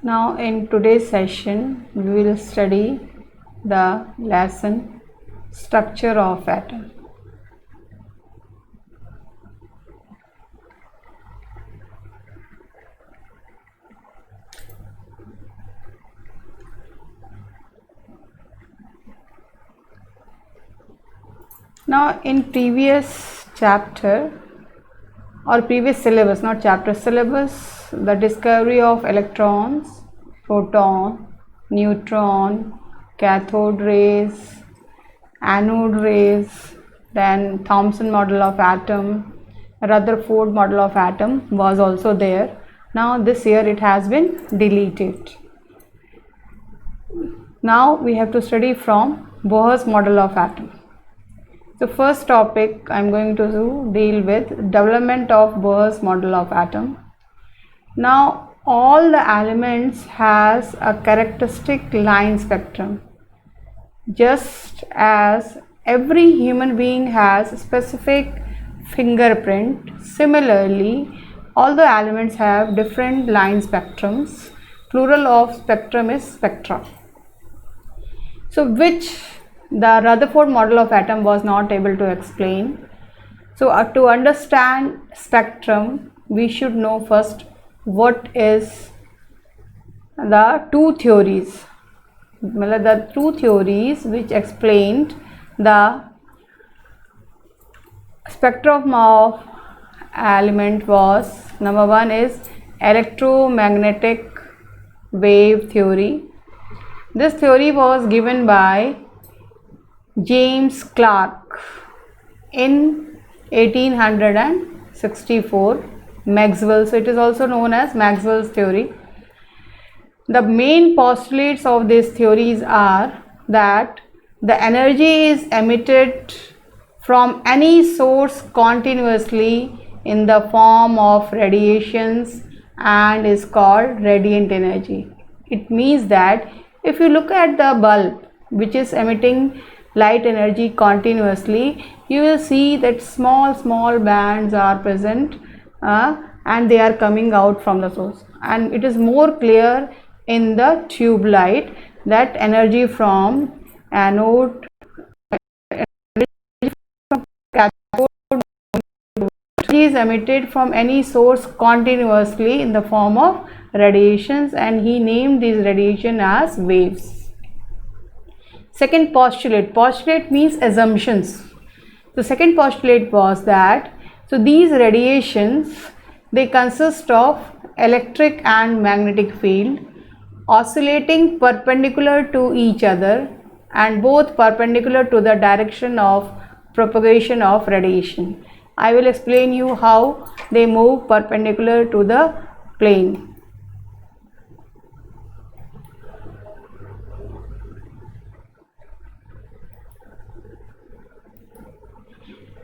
Now in today's session we will study the lesson structure of atom. Now in previous chapter or previous syllabus, not chapter, syllabus, the discovery of electrons, proton, neutron, cathode rays, anode rays, then Thomson model of atom, Rutherford model of atom was also there. Now this year it has been deleted. Now we have to study from Bohr's model of atom. So first topic I am going to deal with development of Bohr's model of atom. Now all the elements has a characteristic line spectrum. Just as every human being has a specific fingerprint, similarly all the elements have different line spectrums. Plural of spectrum is spectra. So which the Rutherford model of atom was not able to explain. So to understand spectrum, we should know first what is the two theories. The two theories which explained the spectrum of element was, number one is electromagnetic wave theory. This theory was given by James Clerk in 1864, Maxwell. So it is also known as Maxwell's theory. The main postulates of these theories are that the energy is emitted from any source continuously in the form of radiations and is called radiant energy. It means that if you look at the bulb which is emitting light energy continuously, you will see that small bands are present and they are coming out from the source, and it is more clear in the tube light that energy from anode, is emitted from any source continuously in the form of radiations, and he named these radiation as waves. Second postulate means assumptions. The second postulate was that these radiations, they consist of electric and magnetic field oscillating perpendicular to each other and both perpendicular to the direction of propagation of radiation. I will explain you how they move perpendicular to the plane.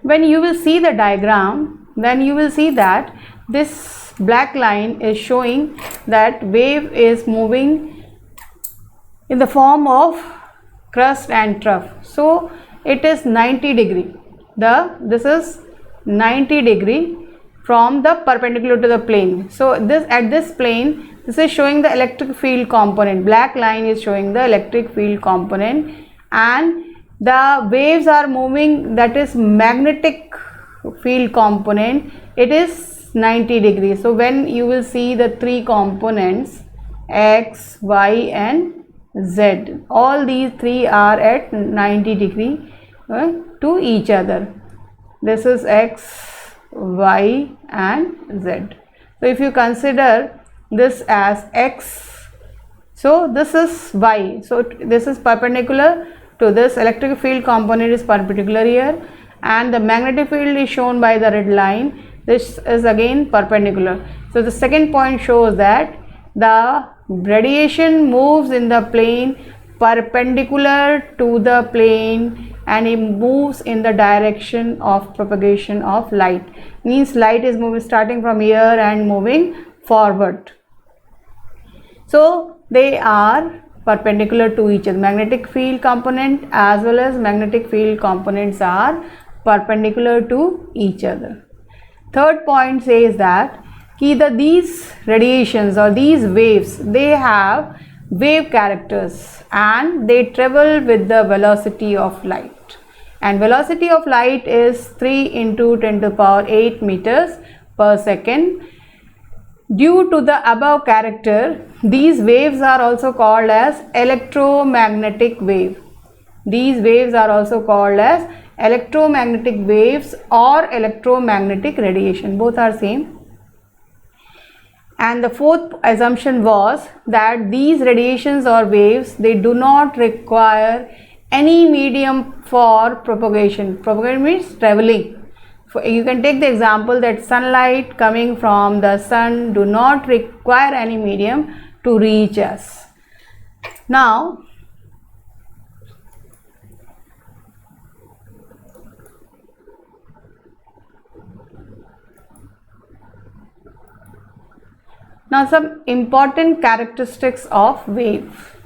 When you will see the diagram, then you will see that this black line is showing that wave is moving in the form of crust and trough. So it is 90 degree. This is 90 degree from the perpendicular to the plane. So this at this plane, this is showing the electric field component. Black line is showing the electric field component, and the waves are moving, that is magnetic field component, it is 90 degrees. So when you will see the three components x, y and z, all these three are at 90 degree to each other. This is x, y and z. So if you consider this as x, so this is y, so this is perpendicular to this, electric field component is perpendicular here, and the magnetic field is shown by the red line. This is again perpendicular. So the second point shows that the radiation moves in the plane perpendicular to the plane and it moves in the direction of propagation of light. Means light is moving starting from here and moving forward. So they are perpendicular to each other. Magnetic field component as well as magnetic field components are perpendicular to each other. Third point says that कि these radiations or these waves, they have wave characters and they travel with the velocity of light, and velocity of light is 3 into 10 to the power 8 meters per second. Due to the above character, these waves are also called as electromagnetic wave. These waves are also called as electromagnetic waves or electromagnetic radiation. Both are same. And the fourth assumption was that these radiations or waves, they do not require any medium for propagation. Propagation means traveling. You can take the example that sunlight coming from the sun do not require any medium to reach us. Now some important characteristics of wave.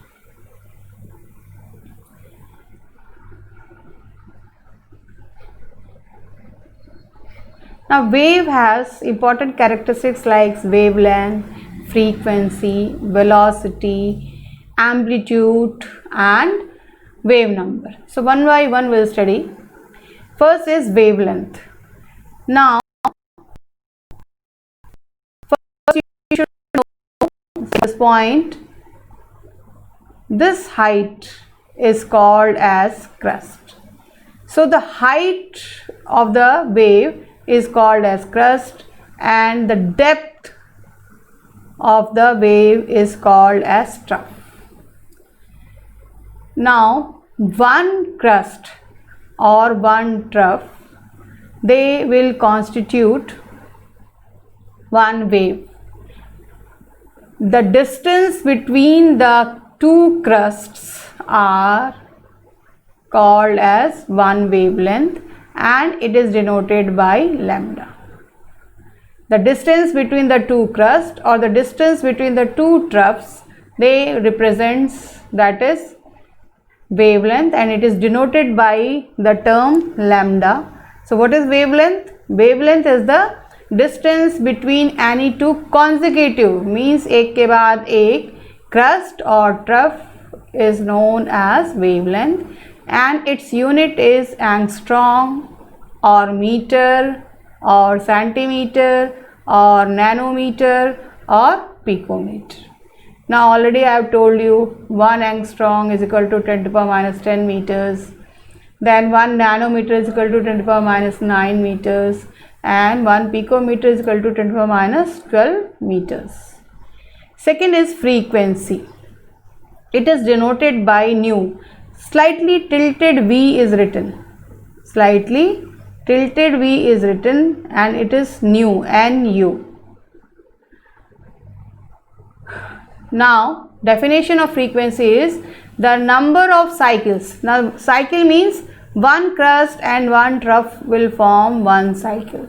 Now wave has important characteristics like wavelength, frequency, velocity, amplitude and wave number. So one by one we'll study. First is wavelength. Now first you should know this point. This height is called as crest. So the height of the wave is called as crest and the depth of the wave is called as trough. Now one crest or one trough, they will constitute one wave. The distance between the two crests are called as one wavelength and it is denoted by lambda. The distance between the two crests or the distance between the two troughs, they represents, that is wavelength, and it is denoted by the term lambda. So what is wavelength? Wavelength is the distance between any two consecutive, means एक के बाद एक crest or trough is known as wavelength, and its unit is angstrom or meter or centimeter or nanometer or picometer. Now already I have told you 1 angstrom is equal to 10 to the power minus 10 meters, then 1 nanometer is equal to 10 to the power minus 9 meters, and 1 picometer is equal to 10 to the power minus 12 meters. Second is frequency. It is denoted by nu. Slightly tilted V is written. Slightly tilted V is written and it is nu, Nu. Now definition of frequency is the number of cycles. Now cycle means one crest and one trough will form one cycle.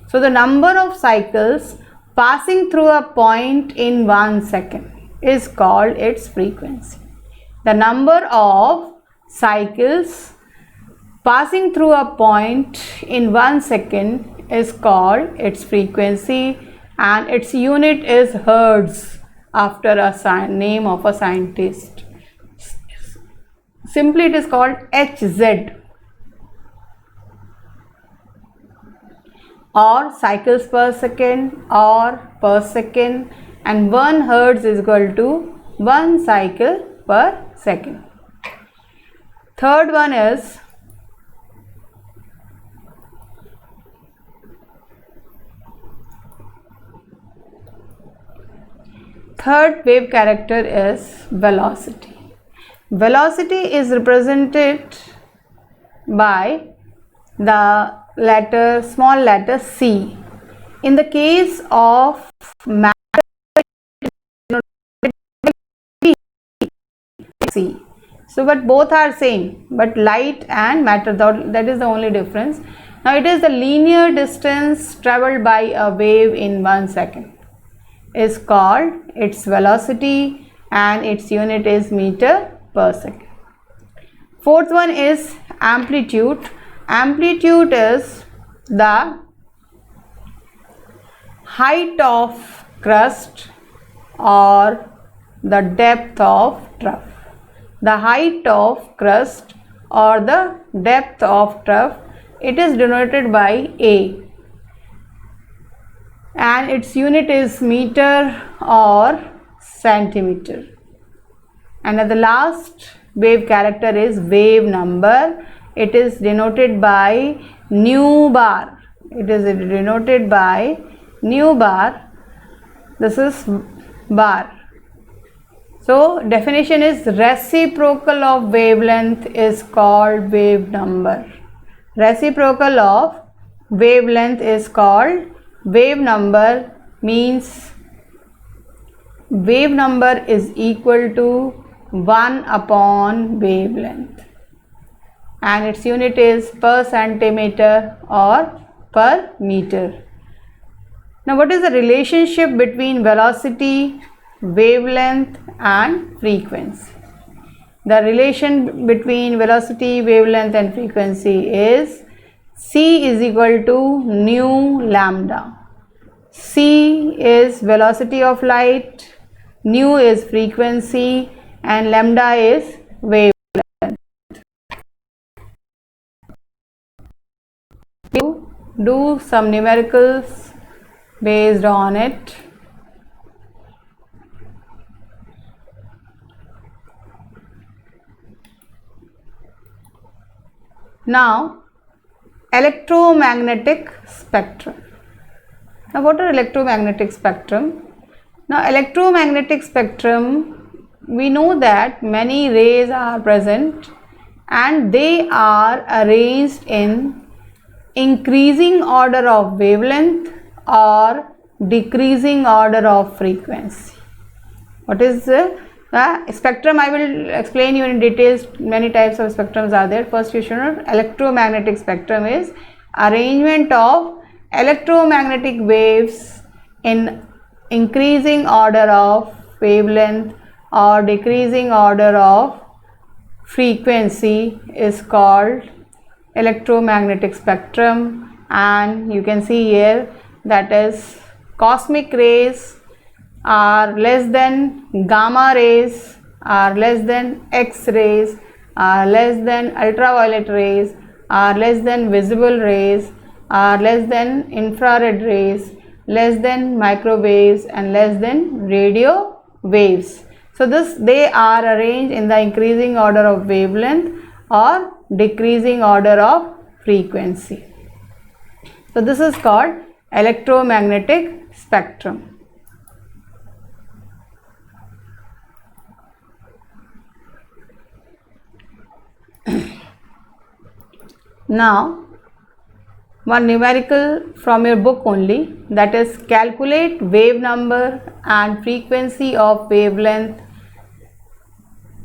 So the number of cycles passing through a point in 1 second is called its frequency. The number of cycles passing through a point in 1 second is called its frequency, and its unit is hertz after a name of a scientist. Simply it is called Hz or cycles per second or per second, and 1 hertz is equal to 1 cycle per second. Third one is third wave character is velocity. Velocity is represented by the small letter c. In the case of matter, c. So but both are same, but light and matter, that is the only difference. Now it is the linear distance traveled by a wave in 1 second is called its velocity, and its unit is meter per second. Fourth one is amplitude. Amplitude is the height of crust or the depth of trough. The height of crust or the depth of trough, it is denoted by A, and its unit is meter or centimeter. And at the last wave character is wave number. It is denoted by nu bar. It is denoted by nu bar. This is bar. So definition is reciprocal of wavelength is called wave number. Reciprocal of wavelength is called wave number, means wave number is equal to 1 upon wavelength, and its unit is per centimeter or per meter. Now what is the relationship between velocity, wavelength and frequency? The relation between velocity, wavelength and frequency is c is equal to nu lambda. C is velocity of light, nu is frequency, and lambda is wavelength. You do some numericals based on it. Now, electromagnetic spectrum. Now, what are electromagnetic spectrum? Now, electromagnetic spectrum, we know that many rays are present and they are arranged in increasing order of wavelength or decreasing order of frequency. What is the spectrum? I will explain you in details. Many types of spectrums are there. First you should know electromagnetic spectrum is arrangement of electromagnetic waves in increasing order of wavelength or decreasing order of frequency is called electromagnetic spectrum. And you can see here, that is cosmic rays are less than gamma rays, are less than X rays, are less than ultraviolet rays, are less than visible rays, are less than infrared rays, less than microwaves, and less than radio waves. So they are arranged in the increasing order of wavelength or decreasing order of frequency. So this is called electromagnetic spectrum. Now one numerical from your book only, that is calculate wave number and frequency of wavelength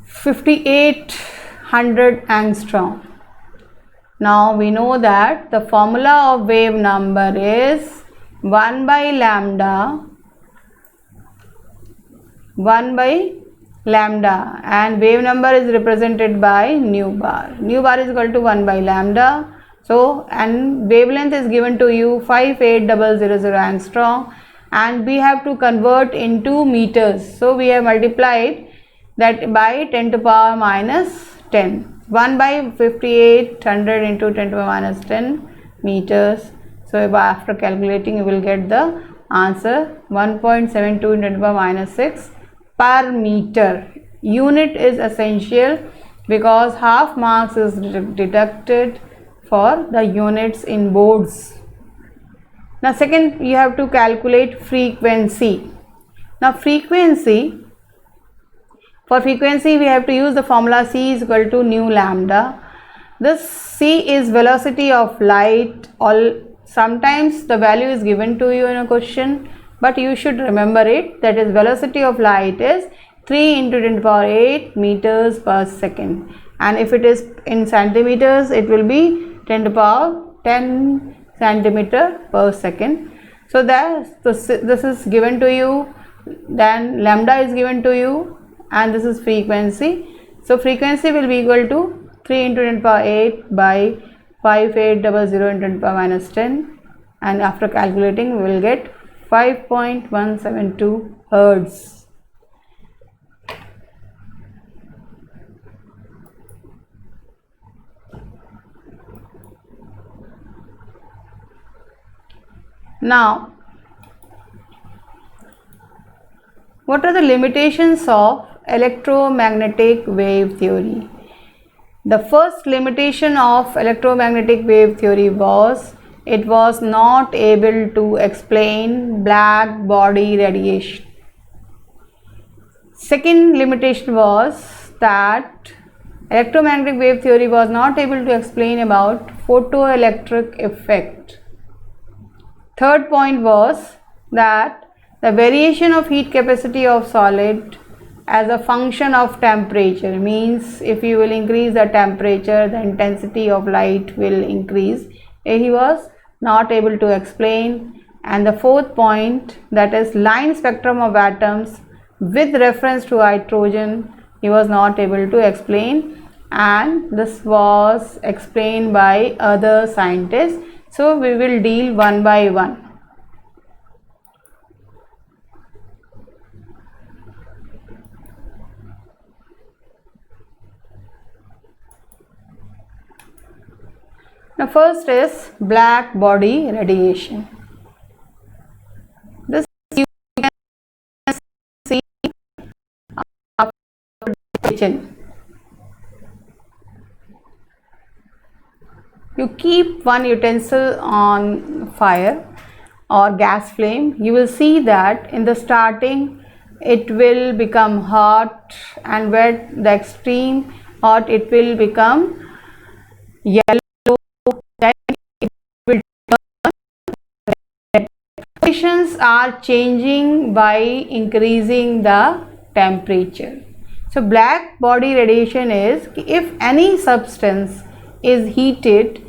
5800 angstrom. Now we know that the formula of wave number is 1 by lambda, 1 by lambda, and wave number is represented by nu bar. Nu bar is equal to 1 by lambda. So, and wavelength is given to you 58000 angstrom, and we have to convert into meters. So we have multiplied that by 10 to the power minus 10. 1 by 5800 into 10 to the power minus 10 meters. So after calculating you will get the answer 1.72 into 10 to the power minus 6 per meter. Unit is essential because half marks is deducted for the units in boards. Now second, you have to calculate frequency. Now frequency, for frequency we have to use the formula C is equal to nu lambda. This C is velocity of light. Sometimes the value is given to you in a question, but you should remember it, that is velocity of light is 3 into 10 to the power 8 meters per second, and if it is in centimeters it will be 10 to the power 10 centimeter per second. So that this is given to you, then lambda is given to you, and this is frequency. So frequency will be equal to 3 into 10 to the power 8 by 5800 into 10 to the power minus 10, and after calculating we will get 5.172 hertz. Now, what are the limitations of electromagnetic wave theory? The first limitation of electromagnetic wave theory was it was not able to explain black body radiation. Second limitation was that electromagnetic wave theory was not able to explain about photoelectric effect. Third point was that the variation of heat capacity of solid as a function of temperature, means if you will increase the temperature, the intensity of light will increase. He was not able to explain. And the fourth point, that is line spectrum of atoms with reference to hydrogen, he was not able to explain, and this was explained by other scientists. So we will deal one by one. Now first is black body radiation. This you can see after kitchen. You keep one utensil on fire or gas flame, you will see that in the starting it will become hot, and when the extreme hot it will become yellow, then it will turn red. Conditions are changing by increasing the temperature. So black body radiation is if any substance is heated,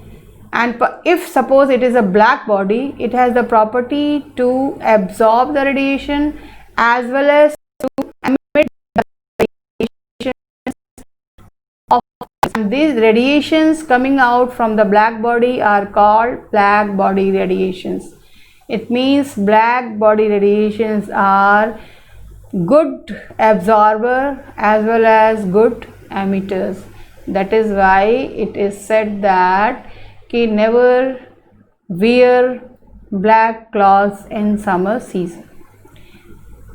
and if suppose it is a black body, it has the property to absorb the radiation as well as to emit the radiation of, and these radiations coming out from the black body are called black body radiations. It means black body radiations are good absorber as well as good emitters. That is why it is said that never wear black clothes in summer season.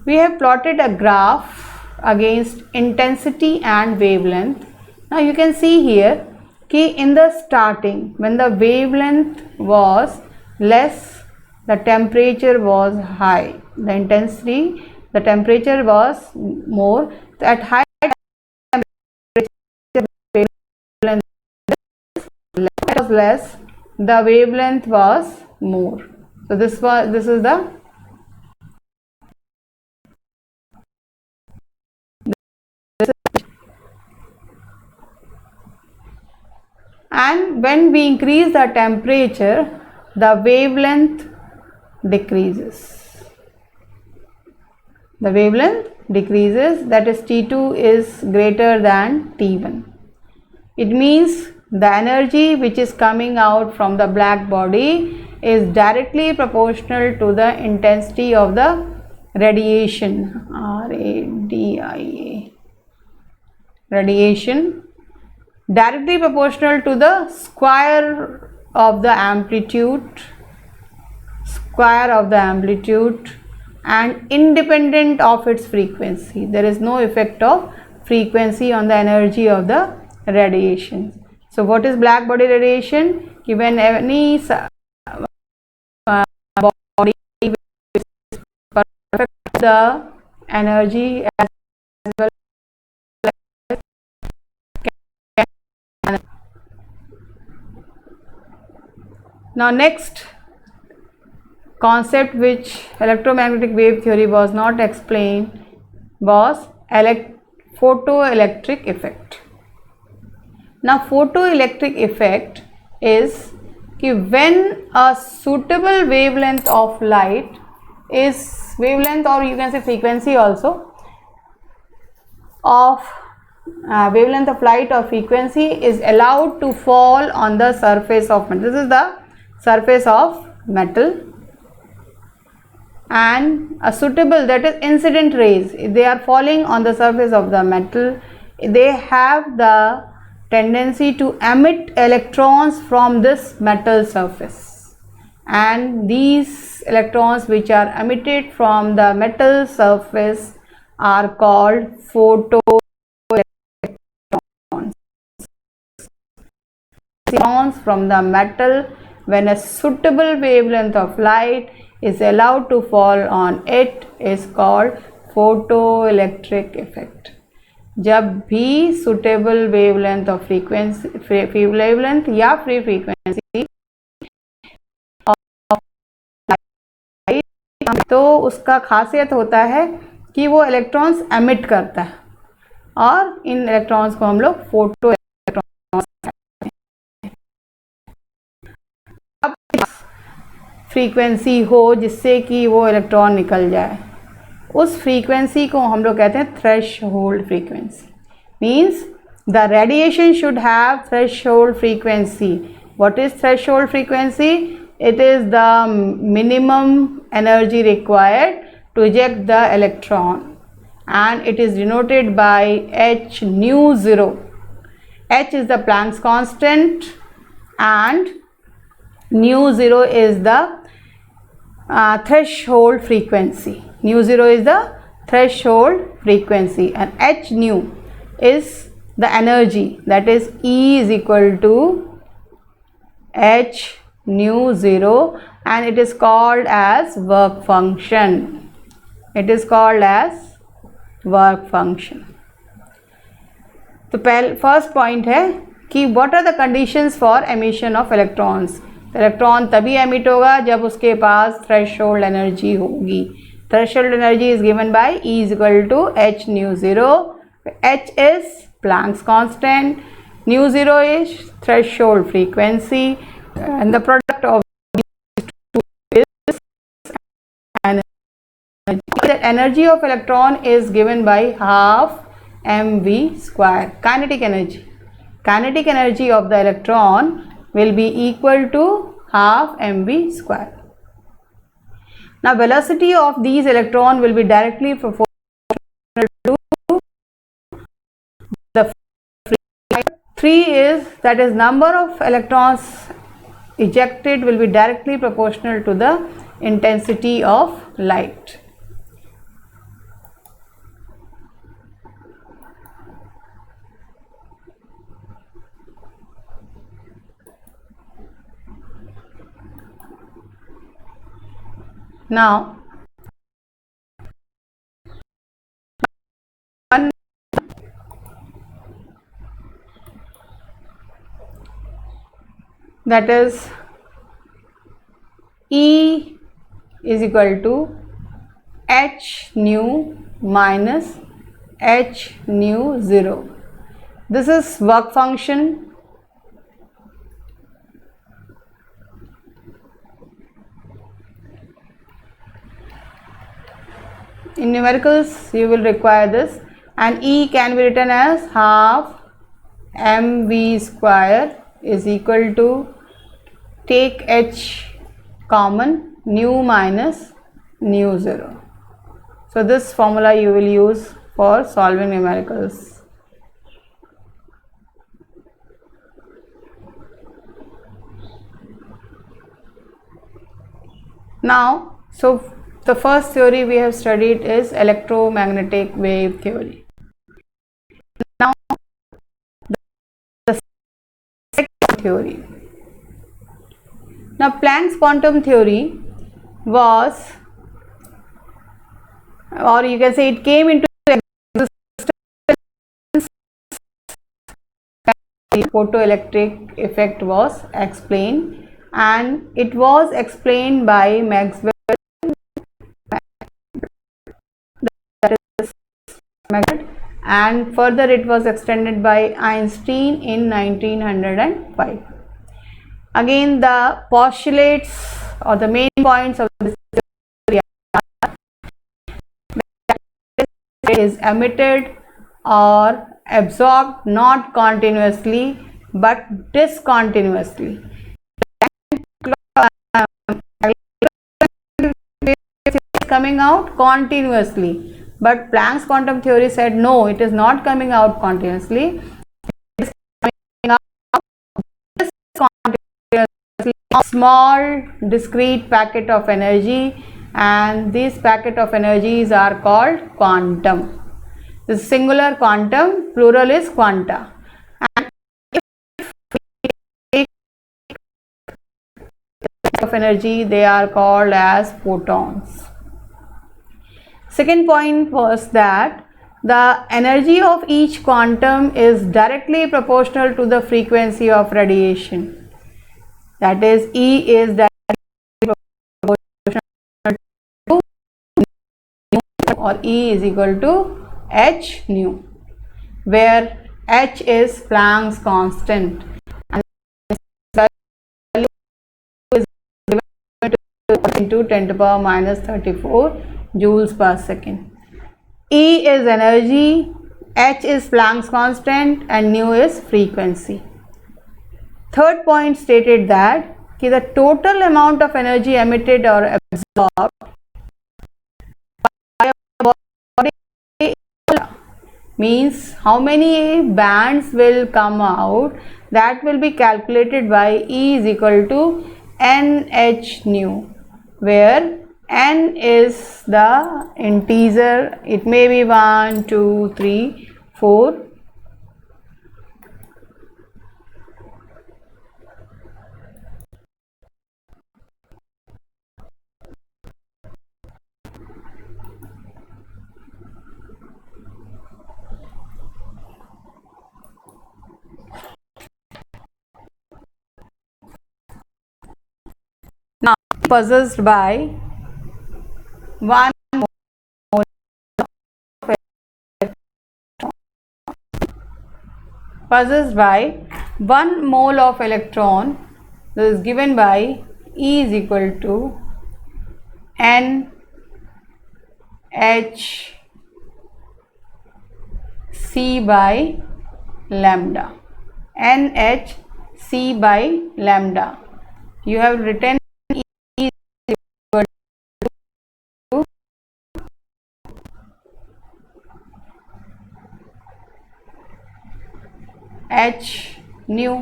We have plotted a graph against intensity and wavelength. Now you can see here in the starting, when the wavelength was less, the temperature was high. The intensity, the temperature was more. At high wavelength was less, the wavelength was more. So this is the and when we increase the temperature, the wavelength decreases. The wavelength decreases, that is T2 is greater than T1. It means the energy which is coming out from the black body is directly proportional to the intensity of the radiation. RADIA. Radiation, directly proportional to the square of the amplitude, and independent of its frequency. There is no effect of frequency on the energy of the radiation. So what is black body radiation? When any body perfect the energy as well as now next concept which electromagnetic wave theory was not explained was photoelectric effect. Now photoelectric effect is when a suitable wavelength of light is or you can say frequency also of wavelength of light or frequency is allowed to fall on the surface of metal. This is the surface of metal. and a suitable, that is incident rays, they are falling on the surface of the metal, they have the tendency to emit electrons from this metal surface, and these electrons which are emitted from the metal surface are called photoelectrons. Electrons from the metal, when a suitable wavelength of light is allowed to fall on it, is called photoelectric effect. जब भी suitable wavelength of frequency wavelength या free frequency तो उसका खासियत होता है कि वो इलेक्ट्रॉन्स एमिट करता है, और इन इलेक्ट्रॉन्स को हम लोग फोटो इलेक्ट्रॉन्स कहते हैं। अब फ्रीक्वेंसी हो जिससे कि वो इलेक्ट्रॉन निकल जाए, उस फ्रीक्वेंसी को हम लोग कहते हैं threshold frequency. Means the radiation should have threshold frequency. What is threshold frequency? It is the minimum energy required to eject the electron, and it is denoted by h nu 0. H is the Planck's constant and nu 0 is the threshold frequency. Nu 0 is the threshold frequency, and h nu is the energy, that is E is equal to h nu 0, and it is called as work function. It is called as work function. तो first point है कि what are the conditions for emission of electrons. Electron तभी emit होगा जब उसके पास threshold energy होगी। Threshold energy is given by E is equal to h nu 0. H is Planck's constant, nu 0 is threshold frequency, and the product of these two is energy. The energy of electron is given by half mv square. Kinetic energy. Kinetic energy of the electron will be equal to half mv square. Now velocity of these electron will be directly proportional to the free. 3 is, that is number of electrons ejected will be directly proportional to the intensity of light. Now one that is E is equal to h nu minus h nu 0. This is work function. In numericals you will require this, and E can be written as half mv square is equal to, take h common, nu minus nu 0. So this formula you will use for solving numericals. Now, so the first theory we have studied is electromagnetic wave theory. Now the second theory. Now Planck's quantum theory was, or you can say it came into existence, the photoelectric effect was explained, and it was explained by Maxwell. And further it was extended by Einstein in 1905. Again, the postulates or the main points of this theory are that is emitted or absorbed not continuously but discontinuously. coming out continuously. But Planck's quantum theory said no, it is not coming out continuously. It is coming out continuously, a small discrete packet of energy, and these packet of energies are called quantum. This is singular quantum, plural is quanta. And if we take of energy, they are called as photons. Second point was that the energy of each quantum is directly proportional to the frequency of radiation. That is, E is directly proportional to nu, or E is equal to h nu, where h is Planck's constant and value is given into 10 to the power minus 34 joules per second. E is energy, h is Planck's constant, and nu is frequency. Third point stated that the total amount of energy emitted or absorbed by a body means how many bands will come out, that will be calculated by E is equal to nh nu, where n is the integer. It may be 1, 2, 3, 4. Now possessed by 1 mole of electron, possessed by 1 mole of electron, this is given by E is equal to n h c by lambda. n h c by lambda. You have written E is equal to h nu.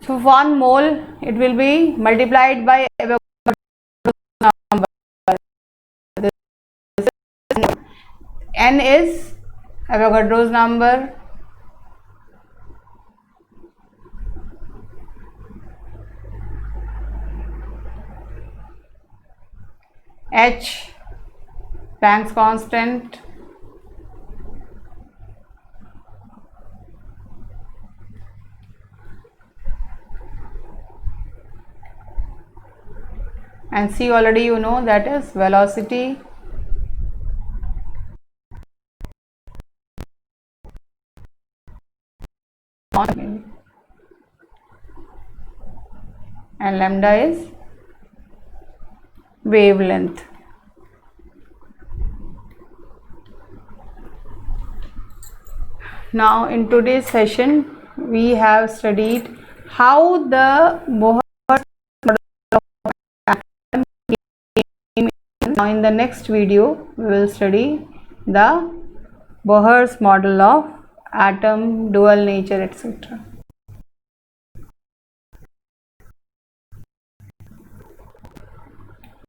So 1 mole, it will be multiplied by Avogadro's number. N is Avogadro's number. H, Planck's constant. And C already you know, that is velocity. And lambda is wavelength. Now in today's session we have studied how the Bohr model of atom came in. Now in the next video we will study the Bohr's model of atom, dual nature, etc.